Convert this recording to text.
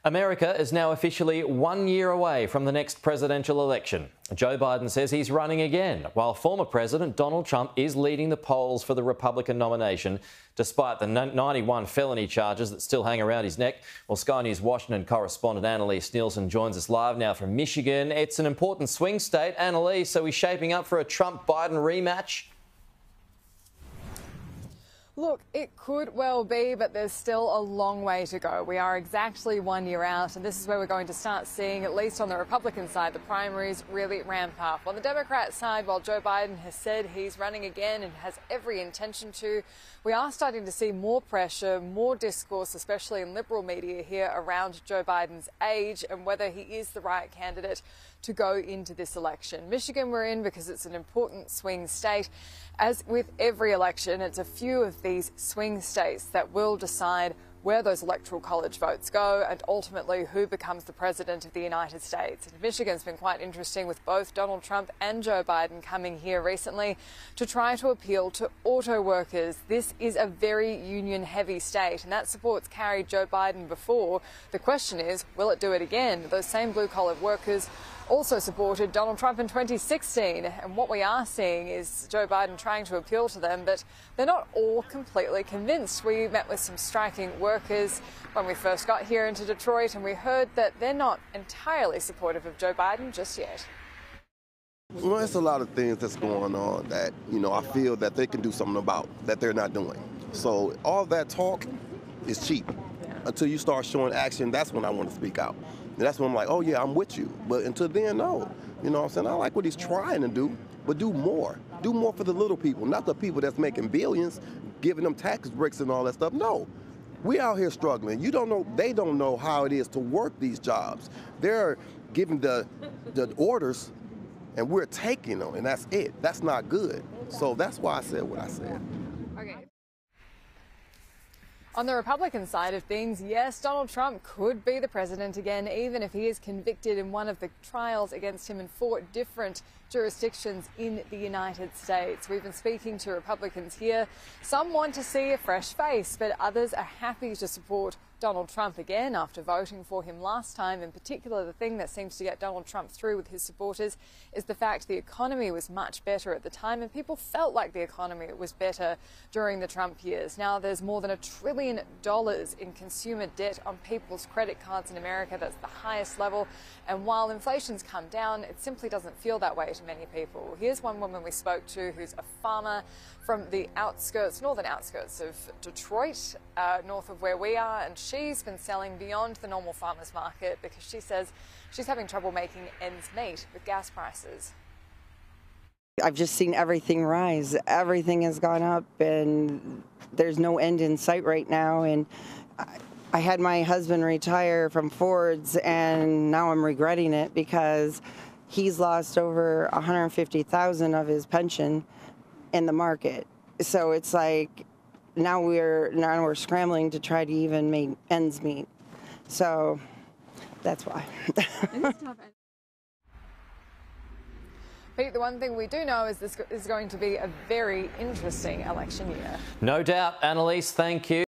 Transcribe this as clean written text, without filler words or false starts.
America is now officially 1 year away from the next presidential election. Joe Biden says he's running again, while former President Donald Trump is leading the polls for the Republican nomination, despite the 91 felony charges that still hang around his neck. Well, Sky News Washington correspondent Annalise Nielsen joins us live now from Michigan. It's an important swing state. Annalise, are we shaping up for a Trump-Biden rematch? Look, it could well be, but there's still a long way to go. We are exactly 1 year out, and this is where we're going to start seeing, at least on the Republican side, the primaries really ramp up. On the Democrat side, while Joe Biden has said he's running again and has every intention to, we are starting to see more pressure, more discourse, especially in liberal media here, around Joe Biden's age and whether he is the right candidate to go into this election. Michigan we're in because it's an important swing state. As with every election, it's a few of these swing states that will decide where those electoral college votes go and ultimately who becomes the president of the United States. And Michigan's been quite interesting, with both Donald Trump and Joe Biden coming here recently to try to appeal to auto workers. This is a very union-heavy state, and that support's carried Joe Biden before. The question is, will it do it again? Those same blue-collar workers also supported Donald Trump in 2016, and what we are seeing is Joe Biden trying to appeal to them, but they're not all completely convinced. We met with some striking workers when we first got here into Detroit, and we heard that they're not entirely supportive of Joe Biden just yet. Well, there's a lot of things that's going on that, I feel that they can do something about, that they're not doing. So all that talk is cheap. Until you start showing action, that's when I want to speak out. And that's when I'm like, oh yeah, I'm with you. But until then, no. You know what I'm saying? I like what he's trying to do, but do more. Do more for the little people, not the people that's making billions, giving them tax breaks and all that stuff. No. We out here struggling. You don't know, they don't know how it is to work these jobs. They're giving the orders and we're taking them, and that's it. That's not good. So that's why I said what I said. Okay. On the Republican side of things, yes, Donald Trump could be the president again, even if he is convicted in one of the trials against him in 4 different jurisdictions in the United States. We've been speaking to Republicans here. Some want to see a fresh face, but others are happy to support Donald Trump again after voting for him last time. In particular, the thing that seems to get Donald Trump through with his supporters is the fact the economy was much better at the time, and people felt like the economy was better during the Trump years. Now there's more than $1 trillion in consumer debt on people's credit cards in America. That's the highest level. And while inflation's come down, it simply doesn't feel that way to many people. Here's one woman we spoke to who's a farmer from the northern outskirts of Detroit, north of where we are, and she's been selling beyond the normal farmer's market because she says she's having trouble making ends meet with gas prices. I've just seen everything rise. Everything has gone up, and there's no end in sight right now. And I had my husband retire from Ford's, and now I'm regretting it because he's lost over $150,000 of his pension in the market. So it's like now we're scrambling to try to even make ends meet. So that's why. Pete, the one thing we do know is this is going to be a very interesting election year. No doubt. Annalise, thank you.